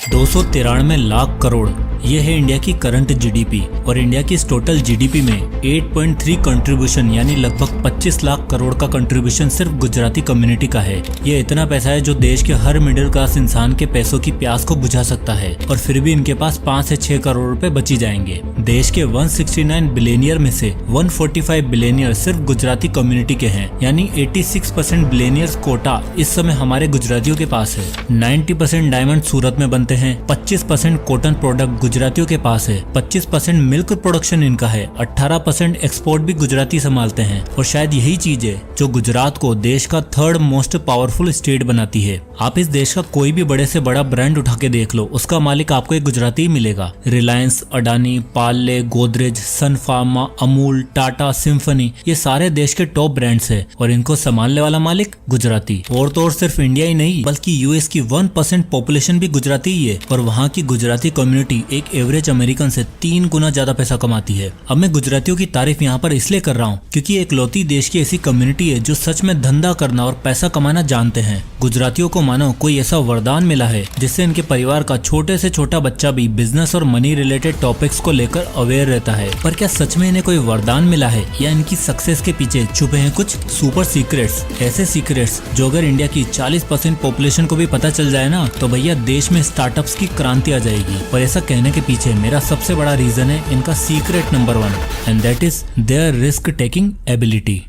293 लाख करोड़, ये है इंडिया की करंट जीडीपी। और इंडिया की इस टोटल जीडीपी में 8.3 कंट्रीब्यूशन यानी लगभग 25 लाख करोड़ का कंट्रीब्यूशन सिर्फ गुजराती कम्युनिटी का है। ये इतना पैसा है जो देश के हर मिडिल क्लास इंसान के पैसों की प्यास को बुझा सकता है, और फिर भी इनके पास 5 से 6 करोड़ रुपए बची जाएंगे। देश के 169 बिलियनियर में से 145 बिलियनियर सिर्फ गुजराती कम्युनिटी के हैं, यानी 86% बिलियनियर्स कोटा इस समय हमारे गुजरातियों के पास है। 90% डायमंड सूरत में बनते हैं, 25% कॉटन प्रोडक्ट गुजरातियों के पास है, 25% मिल्क प्रोडक्शन इनका है, 18% एक्सपोर्ट भी गुजराती संभालते हैं। और शायद यही चीज है जो गुजरात को देश का 3rd मोस्ट पावरफुल स्टेट बनाती है। आप इस देश का कोई भी बड़े से बड़ा ब्रांड उठा के देख लो, उसका मालिक आपको एक गुजराती ही मिलेगा। रिलायंस, अडानी, पार्ले, गोदरेज, सन फार्मा, अमूल, टाटा, सिम्फनी, ये सारे देश के टॉप ब्रांड्स है, और इनको संभालने वाला मालिक गुजराती। और तो और सिर्फ इंडिया ही नहीं बल्कि यूएस की 1% पॉपुलेशन भी गुजराती ही है, और वहाँ की गुजराती कम्युनिटी एक एवरेज अमेरिकन से 3 गुना ज्यादा पैसा कमाती है। अब मैं गुजरातियों की तारीफ यहाँ पर इसलिए कर रहा हूँ क्योंकि एक लौती देश की ऐसी कम्युनिटी है जो सच में धंधा करना और पैसा कमाना जानते हैं। गुजरातियों को मानो कोई ऐसा वरदान मिला है जिससे इनके परिवार का छोटे से छोटा बच्चा भी बिजनेस और मनी रिलेटेड टॉपिक्स को लेकर अवेयर रहता है। पर क्या सच में इन्हें कोई वरदान मिला है या इनकी सक्सेस के पीछे छुपे हैं कुछ सुपर सीक्रेट्स? ऐसे सीक्रेट्स जो अगर इंडिया की 40% पॉपुलेशन को भी पता चल जाए ना, तो भैया देश में स्टार्टअप्स की क्रांति आ जाएगी। और ऐसा कहने के पीछे मेरा सबसे बड़ा रीजन है इनका secret number 1, and that is their risk taking ability.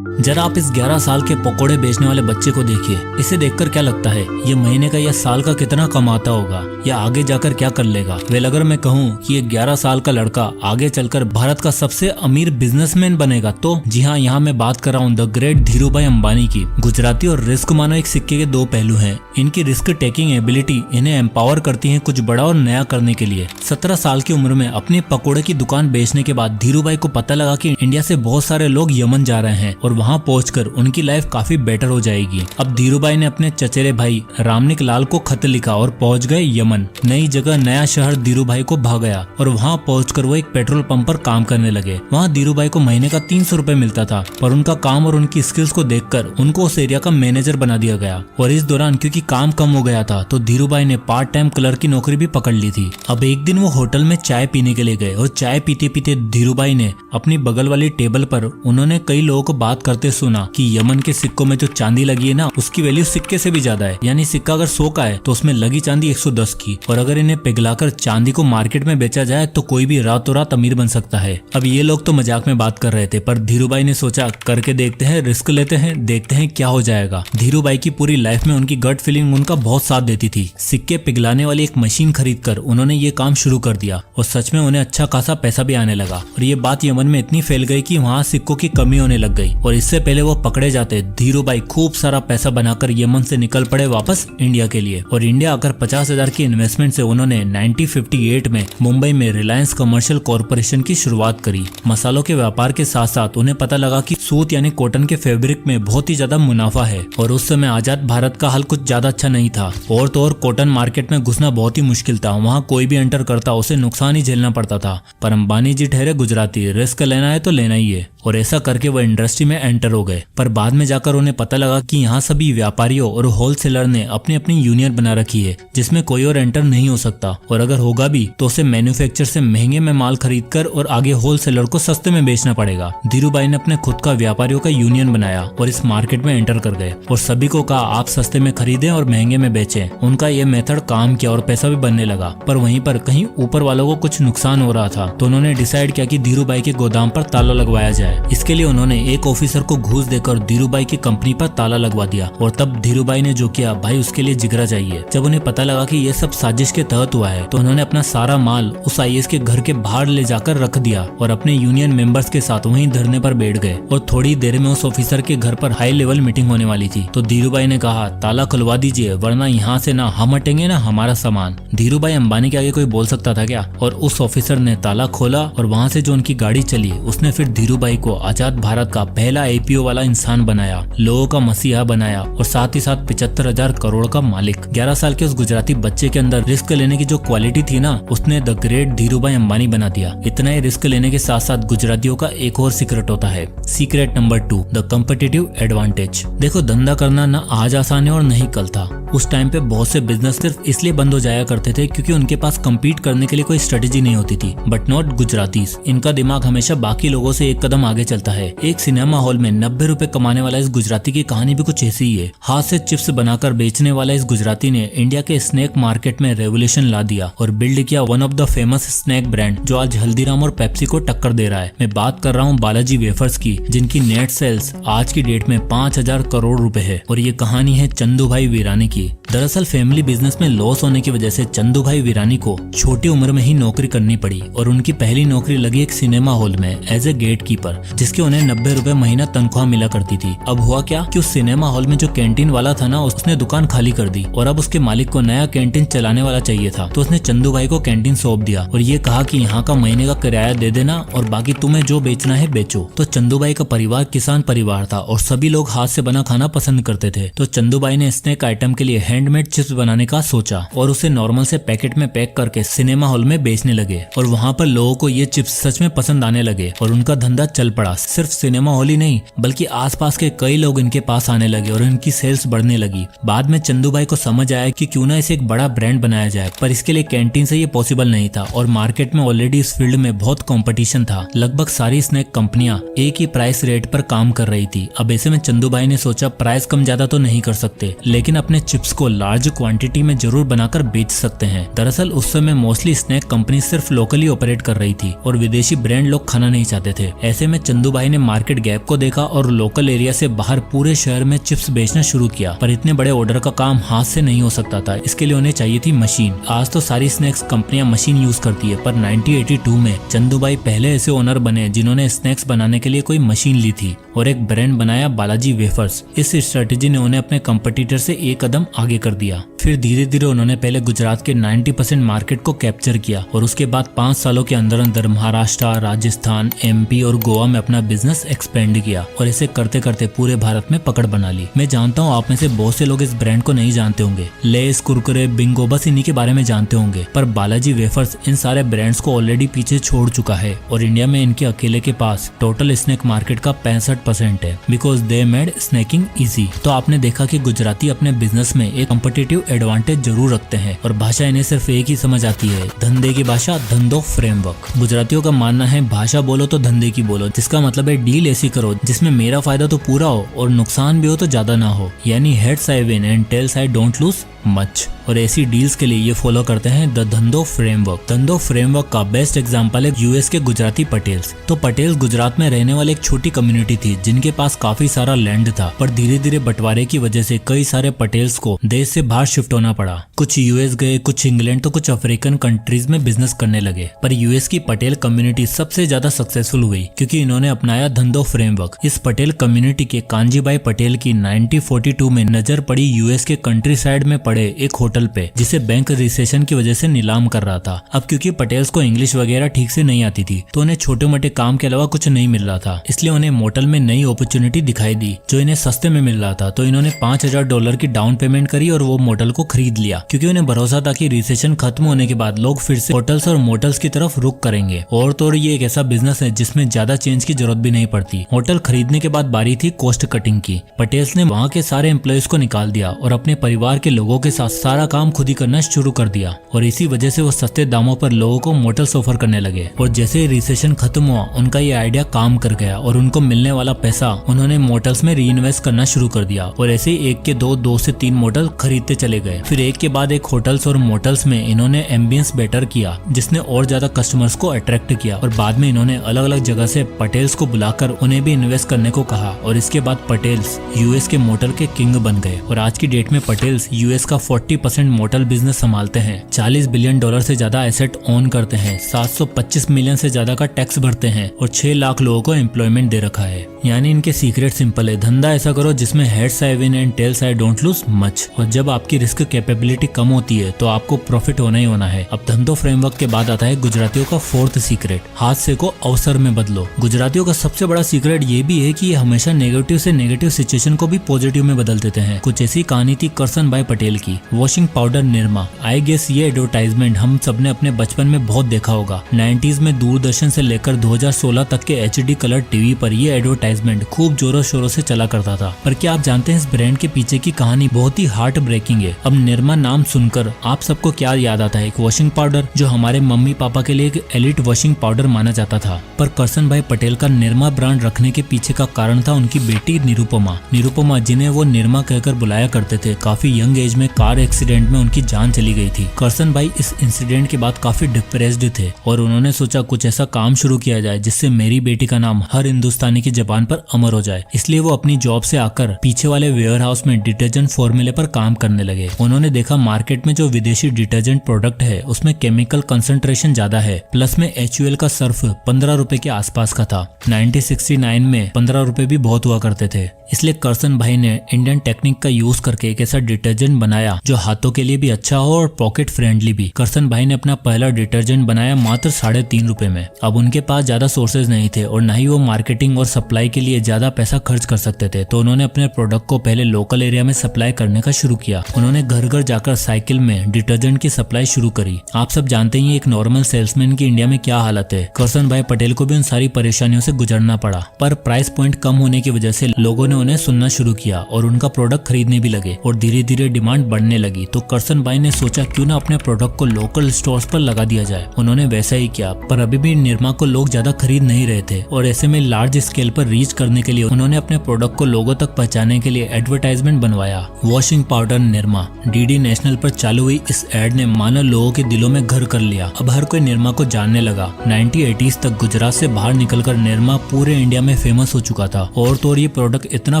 जरा आप इस 11 साल के पकोड़े बेचने वाले बच्चे को देखिए। इसे देखकर क्या लगता है ये महीने का या साल का कितना कमाता होगा या आगे जाकर क्या कर लेगा? वेल, अगर मैं कहूँ कि ये 11 साल का लड़का आगे चलकर भारत का सबसे अमीर बिजनेसमैन बनेगा, तो जी हाँ, यहाँ मैं बात कर रहा हूँ द ग्रेट धीरूभाई अंबानी की। गुजराती और रिस्क मानो एक सिक्के के 2 पहलू हैं। इनकी रिस्क टेकिंग एबिलिटी इन्हें एम्पावर करती है कुछ बड़ा और नया करने के लिए। 17 साल की उम्र में अपनी पकोड़े की दुकान बेचने के बाद धीरूभाई को पता लगा कि इंडिया से बहुत सारे लोग यमन जा रहे हैं और वहाँ पहुंचकर उनकी लाइफ काफी बेटर हो जाएगी। अब धीरूभाई ने अपने चचेरे भाई रामनिक लाल को खत लिखा और पहुंच गए यमन। नई जगह, नया शहर धीरूभाई को भा गया, और वहां पहुंचकर वो एक पेट्रोल पंप पर काम करने लगे। वहां धीरूभाई को महीने का 300 रुपए मिलता था, पर उनका काम और उनकी स्किल्स को देखकर उनको उस एरिया का मैनेजर बना दिया गया। और इस दौरान क्योंकि काम कम हो गया था तो धीरूभाई ने पार्ट टाइम क्लर्क की नौकरी भी पकड़ ली थी। अब एक दिन वो होटल में चाय पीने के लिए गए, और चाय पीते पीते धीरूभाई ने अपनी बगल वाली टेबल पर उन्होंने कई लोगों को बात करते सुना कि यमन के सिक्कों में जो चांदी लगी है ना, उसकी वैल्यू सिक्के से भी ज्यादा है। यानी सिक्का अगर 100 का है तो उसमें लगी चांदी 110 की, और अगर इन्हें पिघलाकर चांदी को मार्केट में बेचा जाए तो कोई भी रातों रात अमीर बन सकता है। अब ये लोग तो मजाक में बात कर रहे थे, पर धीरूभाई ने सोचा करके देखते हैं, रिस्क लेते हैं, देखते हैं क्या हो जाएगा। धीरूभाई की पूरी लाइफ में उनकी गट फीलिंग उनका बहुत साथ देती थी। सिक्के पिघलाने वाली एक मशीन खरीद कर उन्होंने ये काम शुरू कर दिया, और सच में उन्हें अच्छा खासा पैसा भी आने लगा। और ये बात यमन में इतनी फैल गई कि वहाँ सिक्कों की कमी होने लग गई, और इससे पहले वो पकड़े जाते धीरूभाई खूब सारा पैसा बनाकर यमन से निकल पड़े वापस इंडिया के लिए। और इंडिया आकर 50,000 की इन्वेस्टमेंट से उन्होंने 1958 में मुंबई में रिलायंस कमर्शियल कॉर्पोरेशन की शुरुआत करी। मसालों के व्यापार के साथ साथ उन्हें पता लगा कि सूत यानी कॉटन के फैब्रिक में बहुत ही ज्यादा मुनाफा है, और उस समय आजाद भारत का हाल कुछ ज्यादा अच्छा नहीं था। और तो और कॉटन मार्केट में घुसना बहुत ही मुश्किल था, वहाँ कोई भी एंटर करता उसे नुकसान ही झेलना पड़ता था। पर अंबानी जी ठहरे गुजराती, रिस्क लेना है तो लेना ही है, और ऐसा करके वो इंडस्ट्री में एंटर हो गए। पर बाद में जाकर उन्हें पता लगा कि यहाँ सभी व्यापारियों और होलसेलर ने अपनी अपनी यूनियन बना रखी है जिसमें कोई और एंटर नहीं हो सकता, और अगर होगा भी तो उसे मैन्युफैक्चर से महंगे में माल खरीद कर और आगे होलसेलर को सस्ते में बेचना पड़ेगा। धीरूभाई ने अपने खुद का व्यापारियों का यूनियन बनाया और इस मार्केट में एंटर कर गए, और सभी को कहा आप सस्ते में खरीदें और महंगे में बेचें। उनका ये मेथड काम किया और पैसा भी बनने लगा। पर वहीं पर कहीं ऊपर वालों को कुछ नुकसान हो रहा था, तो उन्होंने डिसाइड किया कि धीरूभाई के गोदाम पर ताला लगवाया जाए। इसके लिए उन्होंने एक ऑफिसर को घूस देकर धीरूभाई की कंपनी पर ताला लगवा दिया। और तब धीरूभाई ने जो किया, भाई उसके लिए जिगरा चाहिए। जब उन्हें पता लगा कि ये सब साजिश के तहत हुआ है तो उन्होंने अपना सारा माल उस आईएएस के घर के बाहर ले जाकर रख दिया और अपने यूनियन मेंबर्स के साथ वहीं धरने पर बैठ गए। और थोड़ी देर में उस ऑफिसर के घर पर हाई लेवल मीटिंग होने वाली थी, तो धीरूभाई ने कहा ताला खुलवा दीजिए, वरना यहाँ से ना हम हटेंगे ना हमारा सामान। धीरूभाई अंबानी के आगे कोई बोल सकता था क्या? और उस ऑफिसर ने ताला खोला और वहाँ से जो उनकी गाड़ी चली उसने फिर धीरूभाई को आजाद भारत का पहला IPO वाला इंसान बनाया, लोगों का मसीहा बनाया और साथ ही साथ 75,000 करोड़ का मालिक। 11 साल के उस गुजराती बच्चे के अंदर रिस्क लेने की जो क्वालिटी थी ना, उसने द ग्रेट धीरूभाई अंबानी बना दिया। इतना ही रिस्क लेने के साथ साथ गुजरातियों का एक और सीक्रेट होता है, secret number 2, the competitive advantage. देखो, धंधा करना ना आज आसान है और नहीं कल था। उस टाइम पे बहुत से बिजनेस सिर्फ इसलिए बंद हो जाया करते थे क्योंकि उनके पास कम्पीट करने के लिए कोई स्ट्रेटेजी नहीं होती थी। बट नॉट गुजरातीज, इनका दिमाग हमेशा बाकी लोगों से एक कदम आगे चलता है। एक सिनेमा हॉल में 90 रुपए कमाने वाला इस गुजराती की कहानी भी कुछ ऐसी ही है। हाथ से चिप्स बनाकर बेचने वाला इस गुजराती ने इंडिया के स्नैक मार्केट में रेवोल्यूशन ला दिया और बिल्ड किया one of the famous snack brand जो आज हल्दीराम और पेप्सी को टक्कर दे रहा है। मैं बात कर रहा हूँ बालाजी वेफर्स की, जिनकी नेट सेल्स आज की डेट में 5,000 करोड़ रुपए है। और ये कहानी है चंदू भाई वीरानी की। दरअसल फैमिली बिजनेस में लॉस होने की वजह से चंदू भाई वीरानी को छोटी उम्र में ही नौकरी करनी पड़ी और उनकी पहली नौकरी लगी एक सिनेमा हॉल में एज ए गेट कीपर, जिसके उन्हें 90 रुपए महीना तनख्वाह मिला करती थी। अब हुआ क्या कि उस सिनेमा हॉल में जो कैंटीन वाला था ना, उसने दुकान खाली कर दी और अब उसके मालिक को नया कैंटीन चलाने वाला चाहिए था। तो उसने चंदू भाई को कैंटीन सौंप दिया और ये कहा कि यहाँ का महीने का किराया दे देना और बाकी तुम्हें जो बेचना है बेचो। तो चंदू भाई का परिवार किसान परिवार था और सभी लोग हाथ से बना खाना पसंद करते थे। तो चंदू भाई ने स्नैक आइटम के लिए हैंडमेड चिप्स बनाने का सोचा और उसे नॉर्मल से पैकेट में पैक करके सिनेमा हॉल में बेचने लगे और वहाँ पर लोगों को ये चिप्स सच में पसंद आने लगे और उनका धंधा चल पड़ा। सिर्फ सिनेमा हॉल ही नहीं बल्कि आसपास के कई लोग इनके पास आने लगे और इनकी सेल्स बढ़ने लगी। बाद में चंदू भाई को समझ आया कि क्यों ना इसे एक बड़ा ब्रांड बनाया जाए, पर इसके लिए कैंटीन से ये पॉसिबल नहीं था और मार्केट में ऑलरेडी इस फील्ड में बहुत कंपटीशन था। लगभग सारी स्नैक कंपनियां एक ही प्राइस रेट पर काम कर रही थी। अब ऐसे में चंदू भाई ने सोचा प्राइस कम ज्यादा तो नहीं कर सकते, लेकिन अपने चिप्स को लार्ज क्वांटिटी में जरूर बनाकर बेच सकते हैं। दरअसल उस समय मोस्टली स्नैक कंपनी सिर्फ लोकली ऑपरेट कर रही थी और विदेशी ब्रांड लोग खाना नहीं चाहते थे। ऐसे में चंदू भाई ने मार्केट गैप को देखा और लोकल एरिया से बाहर पूरे शहर में चिप्स बेचना शुरू किया। पर इतने बड़े ऑर्डर का काम हाथ से नहीं हो सकता था, इसके लिए उन्हें चाहिए थी मशीन। आज तो सारी स्नैक्स कंपनियां मशीन यूज करती है, पर 1982 में चंदू भाई पहले ऐसे ओनर बने जिन्होंने स्नैक्स बनाने के लिए कोई मशीन ली थी और एक ब्रांड बनाया बालाजी वेफर्स। इस स्ट्रेटेजी ने उन्हें अपने कंपटीटर से एक कदम आगे कर दिया। फिर धीरे धीरे उन्होंने पहले गुजरात के 90% मार्केट को कैप्चर किया और उसके बाद 5 सालों के अंदर अंदर महाराष्ट्र, राजस्थान, MP और गोवा में अपना बिजनेस एक्सपेंड किया और इसे करते करते पूरे भारत में पकड़ बना ली। मैं जानता हूँ आप में से बहुत से लोग इस ब्रांड को नहीं जानते होंगे, लेस, कुरकुरे, बिंगो, बस इन्हीं के बारे में जानते होंगे, पर बालाजी वेफर्स इन सारे ब्रांड्स को ऑलरेडी पीछे छोड़ चुका है और इंडिया में इनके अकेले के पास टोटल स्नैक मार्केट का 65% है, because they made snacking easy. तो आपने देखा कि गुजराती अपने बिजनेस में एक कॉम्पिटिटिव एडवांटेज जरूर रखते हैं और भाषा इन्हें सिर्फ एक ही समझ आती है, धंधे की भाषा, धंधो फ्रेमवर्क। गुजरातियों का मानना है भाषा बोलो तो धंधे की बोलो, जिसका मतलब है डील ऐसी करो जिसमें मेरा फायदा तो पूरा हो और नुकसान भी हो तो ज्यादा ना हो, यानी heads I win and tails I don't lose much. और ऐसी डील्स के लिए ये फॉलो करते हैं द धंधो फ्रेमवर्क। धंधो फ्रेमवर्क का बेस्ट एग्जांपल है US के गुजराती पटेल्स। तो पटेल्स गुजरात में रहने वाली एक छोटी कम्युनिटी थी जिनके पास काफी सारा लैंड था, पर धीरे धीरे बंटवारे की वजह से कई सारे पटेल्स को देश से बाहर शिफ्ट होना पड़ा। कुछ US गए, कुछ इंग्लैंड तो कुछ अफ्रीकन कंट्रीज में बिजनेस करने लगे। पर US की पटेल कम्युनिटी सबसे ज्यादा सक्सेसफुल हुई क्योंकि इन्होंने अपनाया धंधो फ्रेमवर्क। इस पटेल कम्युनिटी के कांजीभाई पटेल की 1942 में नजर पड़ी US के कंट्री साइड में पड़े एक होटल पे, जिसे बैंक रिसेशन की वजह से नीलाम कर रहा था। अब क्योंकि पटेल्स को इंग्लिश वगैरह ठीक से नहीं आती थी तो उन्हें छोटे मोटे काम के अलावा कुछ नहीं मिल रहा था, इसलिए उन्हें मोटल में नई अपॉर्चुनिटी दिखाई दी जो इन्हें सस्ते में मिल रहा था। तो इन्होंने $5,000 की डाउन पेमेंट करी और वो मोटल को खरीद लिया क्योंकि उन्हें भरोसा था कि रिसेशन खत्म होने के बाद लोग फिर से होटल्स और मोटल्स की तरफ रुख करेंगे। और तो ये एक ऐसा बिजनेस है जिसमें ज्यादा चेंज की जरूरत भी नहीं पड़ती। होटल खरीदने के बाद बारी थी कॉस्ट कटिंग की। पटेल्स ने वहाँ के सारे एम्प्लॉयज को निकाल दिया और अपने परिवार के लोगों के साथ सारा काम खुद ही करना शुरू कर दिया और इसी वजह से वो सस्ते दामों पर लोगों को मोटल्स ऑफर करने लगे। और जैसे रिसेशन खत्म हुआ उनका ये आइडिया काम कर गया और उनको मिलने वाला पैसा उन्होंने मोटल्स में री इन्वेस्ट करना शुरू कर दिया और ऐसे ही एक के दो से 3 मोटल खरीदते चले गए। फिर एक के बाद एक होटल्स और मोटल्स में इन्होंने एम्बियंस बेटर किया जिसने और ज्यादा कस्टमर्स को अट्रैक्ट किया और बाद में इन्होंने अलग अलग जगह से पटेल्स को बुलाकर उन्हें भी इन्वेस्ट करने को कहा और इसके बाद पटेल्स US के मोटल के किंग बन गए। और आज की डेट में पटेल्स US का 40% मोटल बिजनेस संभालते हैं, $40 बिलियन से ज्यादा एसेट ओन करते हैं, 725 मिलियन से ज्यादा का टैक्स भरते हैं और 6 लाख लोगों को एम्प्लॉयमेंट दे रखा है। यानी इनके सीक्रेट सिंपल है, धंधा ऐसा करो जिसमें heads I win and tails I don't lose much. और जब आपकी रिस्क कैपेबिलिटी कम होती है तो आपको प्रॉफिट होना ही होना है। अब धंधो फ्रेमवर्क के बाद आता है गुजरातियों का फोर्थ सीक्रेट, हादसे को अवसर में बदलो। गुजरातियों का सबसे बड़ा सीक्रेट ये भी है कि ये हमेशा नेगेटिव से नेगेटिव सिचुएशन को भी पॉजिटिव में बदल देते हैं। कुछ ऐसी कहानी थी करसन भाई पटेल की। Washing powder Nirma, I guess ये एडवर्टाइजमेंट हम सबने अपने बचपन में बहुत देखा होगा। 90s में दूरदर्शन से लेकर 2016 तक के HD कलर टीवी पर ये एडवर्टाइजमेंट खूब जोरों शोरों से चला करता था। पर क्या आप जानते हैं इस ब्रांड के पीछे की कहानी बहुत ही हार्ट ब्रेकिंग है। अब निरमा नाम सुनकर आप सबको क्या याद आता है? एक वॉशिंग पाउडर जो हमारे मम्मी पापा के लिए एक एलिट वॉशिंग पाउडर माना जाता था। पर करसन भाई पटेल का निरमा ब्रांड रखने के पीछे का कारण था उनकी बेटी निरुपमा, जिन्हें वो निरमा कहकर बुलाया करते थे। काफी यंग एज में कार एक्सीडेंट में उनकी जान चली गई थी। करसन भाई इस इंसिडेंट के बाद काफी डिप्रेस्ड थे और उन्होंने सोचा कुछ ऐसा काम शुरू किया जाए जिससे मेरी बेटी का नाम हर हिंदुस्तानी की जबान पर अमर हो जाए। इसलिए वो अपनी जॉब से आकर पीछे वाले वेयर हाउस में डिटर्जेंट फॉर्मूले पर काम करने लगे। उन्होंने देखा मार्केट में जो विदेशी डिटर्जेंट प्रोडक्ट है उसमें केमिकल कंसंट्रेशन ज्यादा है, प्लस में HUL का सर्फ 15 रुपए के आसपास का था। 1969 में 15 रुपए भी बहुत हुआ करते थे। इसलिए करसन भाई ने इंडियन टेक्निक का यूज करके एक ऐसा डिटर्जेंट बनाया जो हाथों के लिए भी अच्छा हो और पॉकेट फ्रेंडली भी। करसन भाई ने अपना पहला डिटर्जेंट बनाया मात्र 3.5 रुपए में। अब उनके पास ज्यादा सोर्सेज नहीं थे और न ही वो मार्केटिंग और सप्लाई के लिए ज्यादा पैसा खर्च कर सकते थे, तो उन्होंने अपने प्रोडक्ट को पहले लोकल एरिया में सप्लाई करने का शुरू किया। उन्होंने घर घर जाकर साइकिल में डिटर्जेंट की सप्लाई शुरू करी। आप सब जानते ही एक नॉर्मल सेल्समैन की इंडिया में क्या हालत है। करसन भाई पटेल को भी उन सारी परेशानियों से गुजरना पड़ा, पर प्राइस पॉइंट कम होने की वजह से लोगों ने उन्हें सुनना शुरू किया और उनका प्रोडक्ट खरीदने भी लगे और धीरे धीरे डिमांड बढ़ने लगी। तो करसन भाई ने सोचा क्यों ना अपने प्रोडक्ट को लोकल स्टोर्स पर लगा दिया जाए। उन्होंने वैसा ही किया, पर अभी भी निरमा को लोग ज्यादा खरीद नहीं रहे थे और ऐसे में लार्ज स्केल पर रीच करने के लिए उन्होंने अपने प्रोडक्ट को लोगों तक पहुंचाने के लिए एडवर्टाइजमेंट बनवाया। Washing powder Nirma DD national पर चालू हुई इस एड ने मानो लोगों के दिलों में घर कर लिया। अब हर कोई निरमा को जानने लगा। 1980s तक गुजरात से बाहर निकलकर निरमा पूरे इंडिया में फेमस हो चुका था और तो ये प्रोडक्ट इतना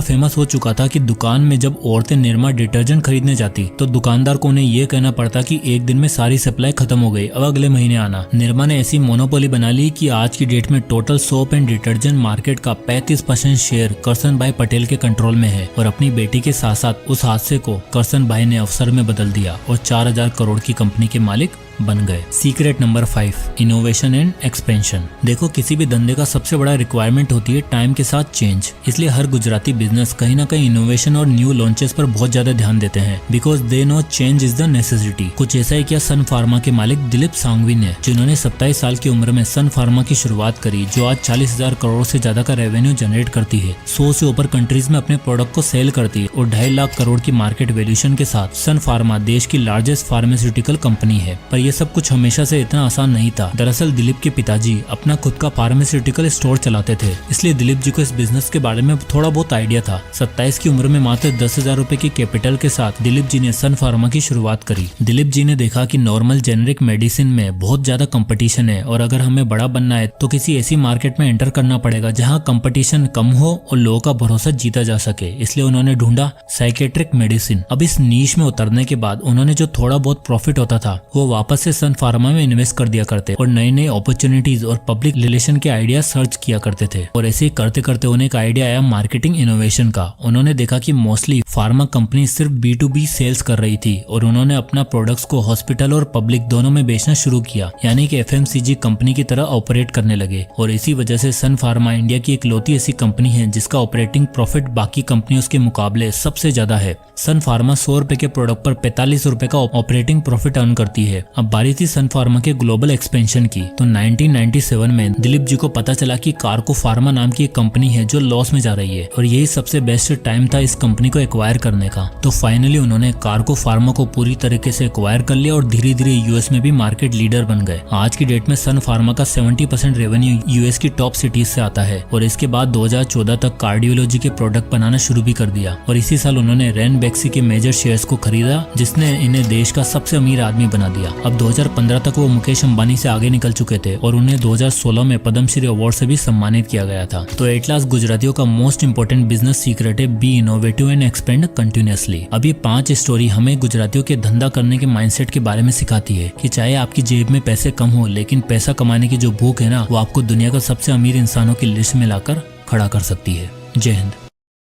फेमस हो चुका था कि दुकान में जब औरतें निरमा डिटर्जेंट खरीदने जाती तो दुकानदार को उन्हें ये कहना पड़ता कि एक दिन में सारी सप्लाई खत्म हो गई, अब अगले महीने आना। निरमा ने ऐसी मोनोपोली बना ली कि आज की डेट में total soap and detergent market का 35% शेयर करसन भाई पटेल के कंट्रोल में है। और अपनी बेटी के साथ साथ उस हादसे को करसन भाई ने अवसर में बदल दिया और 4000 करोड़ की कंपनी के मालिक बन गए। Secret number 5, innovation and expansion. देखो किसी भी धंधे का सबसे बड़ा रिक्वायरमेंट होती है टाइम के साथ चेंज। इसलिए हर गुजराती बिजनेस कहीं ना कहीं इनोवेशन और न्यू लॉन्चेस पर बहुत ज्यादा ध्यान देते हैं, because they know change is the necessity. कुछ ऐसा ही किया सन फार्मा के मालिक दिलीप सांघवी ने, जिन्होंने 27 साल की उम्र में सन फार्मा की शुरुआत करी, जो आज 40,000 करोड़ से ज्यादा का रेवेन्यू जनरेट करती है, 100 से ऊपर कंट्रीज में अपने प्रोडक्ट को सेल करती है और 2.5 लाख करोड़ की मार्केट वैल्यूएशन के साथ सन फार्मा देश की लार्जेस्ट फार्मास्यूटिकल कंपनी है। पर ये सब कुछ हमेशा से इतना आसान नहीं था। दरअसल दिलीप के पिताजी अपना खुद का फार्मास्यूटिकल स्टोर चलाते थे, इसलिए दिलीप जी को इस बिजनेस के बारे में थोड़ा बहुत आइडिया था। 27 की उम्र में मात्र 10,000 रुपए की कैपिटल के साथ दिलीप जी ने सन फार्मा की शुरुआत करी। दिलीप जी ने देखा कि नॉर्मल जेनेरिक मेडिसिन में बहुत ज्यादा कंपटीशन है और अगर हमें बड़ा बनना है तो किसी ऐसी मार्केट में एंटर करना पड़ेगा जहां कंपटीशन कम हो और लोगों का भरोसा जीता जा सके। इसलिए उन्होंने ढूंढा साइकेट्रिक मेडिसिन। अब इस नीश में उतरने के बाद उन्होंने जो थोड़ा बहुत प्रॉफिट होता था वो वापस से सन फार्मा में इन्वेस्ट कर दिया करते और नई नई अपॉर्चुनिटीज और पब्लिक रिलेशन के आइडिया सर्च किया करते थे। और ऐसे ही करते करते उन्हें एक आइडिया आया मार्केटिंग इनोवेशन का। उन्होंने देखा कि मोस्टली फार्मा कंपनी सिर्फ B2B सेल्स कर रही थी और उन्होंने अपना प्रोडक्ट्स को हॉस्पिटल और पब्लिक दोनों में बेचना शुरू किया, यानी कि FMCG कंपनी की तरह ऑपरेट करने लगे। और इसी वजह से सन फार्मा इंडिया की इकलौती ऐसी कंपनी है जिसका ऑपरेटिंग प्रॉफिट बाकी कंपनियों के मुकाबले सबसे ज्यादा है। सन फार्मा 100 रुपए के प्रोडक्ट पर 45 रुपए का ऑपरेटिंग प्रॉफिट अर्न करती है। अब बारी थी सन फार्मा के ग्लोबल एक्सपेंशन की। तो 1997 में दिलीप जी को पता चला कि कार्को फार्मा नाम की एक कंपनी है जो लॉस में जा रही है और यही सबसे बेस्ट टाइम था इस कंपनी को एक्वायर करने का। तो फाइनली उन्होंने कार्को फार्मा को पूरी तरीके से एक्वायर कर लिया और धीरे धीरे यूएस में भी मार्केट लीडर बन गए। आज की डेट में सन फार्मा का 70% रेवेन्यू यूएस की टॉप सिटीज से आता है और इसके बाद 2014 तक कार्डियोलॉजी के प्रोडक्ट बनाना शुरू भी कर दिया। और इसी साल उन्होंने रैनबैक्सी के मेजर शेयर्स को खरीदा जिसने इन्हें देश का सबसे अमीर आदमी बना दिया। अब 2015 तक वो मुकेश अंबानी से आगे निकल चुके थे और उन्हें 2016 में पद्मश्री अवार्ड से भी सम्मानित किया गया था। तो एट लास्ट गुजरातियों का मोस्ट इंपोर्टेंट बिजनेस सीक्रेट है B innovative and expand continuously. अब ये 5 स्टोरी हमें गुजरातियों के धंधा करने के माइंडसेट के बारे में सिखाती है कि चाहे आपकी जेब में पैसे कम हो लेकिन पैसा कमाने की जो भूख है ना वो आपको दुनिया का सबसे अमीर इंसानों की लिस्ट में लाकर खड़ा कर सकती है। जय हिंद।